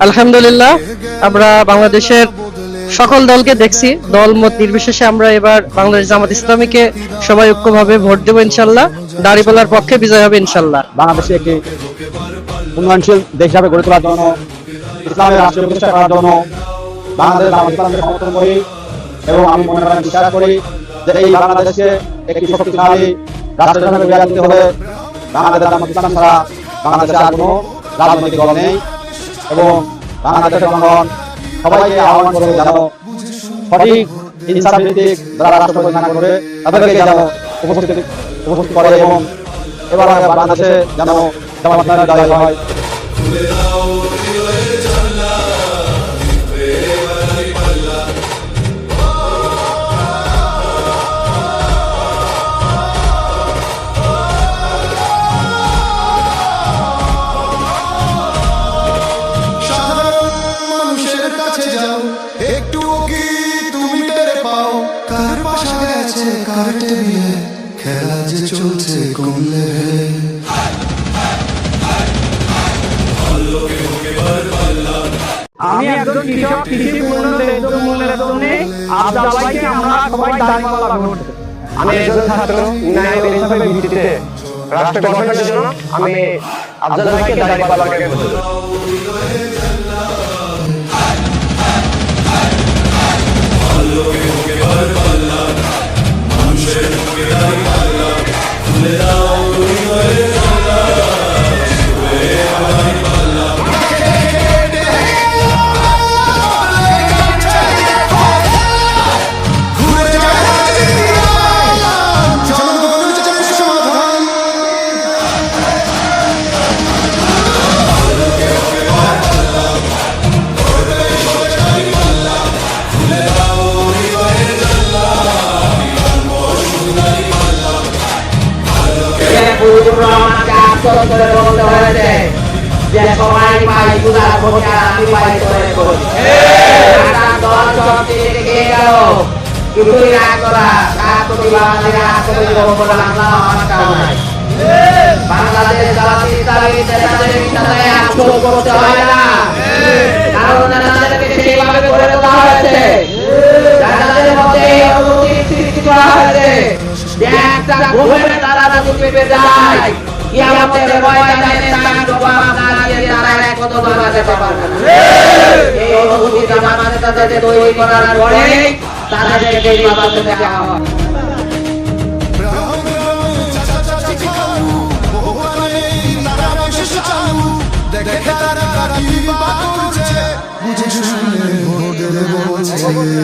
আলহামদুলিল্লাহ, আমরা বাংলাদেশের সকল দলকে দেখছি, দল মত নির্বিশেষে আমরা এবার বাংলাদেশ জামাত ইসলামীকে সবাই ঐক্যভাবে ভোট দেব ইনশাল্লাহ। দাঁড়িপাল্লার পক্ষে বিজয় হবে ইনশাল্লাহ। বাংলাদেশে একটি উন্নয়নশীল দেশ হিসাবে গড়ে তোলার জন্য, ইসলামের রাষ্ট্র প্রতিষ্ঠা করার জন্য বাংলাদেশ জামাত ইসলামকে সমর্থন করি এবং আমি মনে করি, বিশ্বাস করি যে এই বাংলাদেশকে একটি শক্তিশালী রাষ্ট্র হিসাবে গড়ে তুলতে হলে বাংলাদেশ জামাত ইসলাম ছাড়া বাংলাদেশে আর কোনো রাজনৈতিক দল নেই এবং বাংলাদেশের জনগণ সবাইকে আহ্বান করবে যেন সঠিক ইনসাফ ভিত্তিক যারা রাষ্ট্র পরিচালনা করবে তাদেরকে যেন উপস্থিত করে এবং এবার বাংলাদেশে যেন জামাত ইসলামের জয় হয়। খেলা যে চলছে কমলে আমি একজন কৃষক, কৃষি মূল্যের জন্য আফজাল ভাইকে আমরা সবাই দাঁড়িপাল্লা ভোট দেব। আমি একজন ছাত্র, উন্নয়নের হিসাবে ভিত্তিতে রাষ্ট্র গঠনের জন্য আমি আফজাল ভাইকে দাঁড়িপাল্লাকে ভোট দেব। যে সবাই পাই গুলার ভোটে আমি পাই করে করি দল সব থেকে গেল কিছুই না করা কাজ প্রতিবাদের আক্রমণ করবো না আমার কারণে বাংলাদেশ জামাত ইসলামী তাদের বিদ্যালয়ে আক্রমণ করতে হয় না, কারণ তাদেরকে সেইভাবে করে তোলা হয়েছে, তাদের মধ্যে অনুভূতি সৃষ্টি করা হয়েছে যে একটা ঘুমে তারা যদি পেপে যায় কিয়ামতের ময়দানে তার জবাব না দিয়ে তারা এক কদম আগাতে পারবে না। এই অনুভূতি জামাতে তাদের তৈরি করার পরে তাদেরকে নির্বাচনে দেওয়া হয়। দেখে তারা কি করছে বুঝে শুনে ভোট দেব মানুষের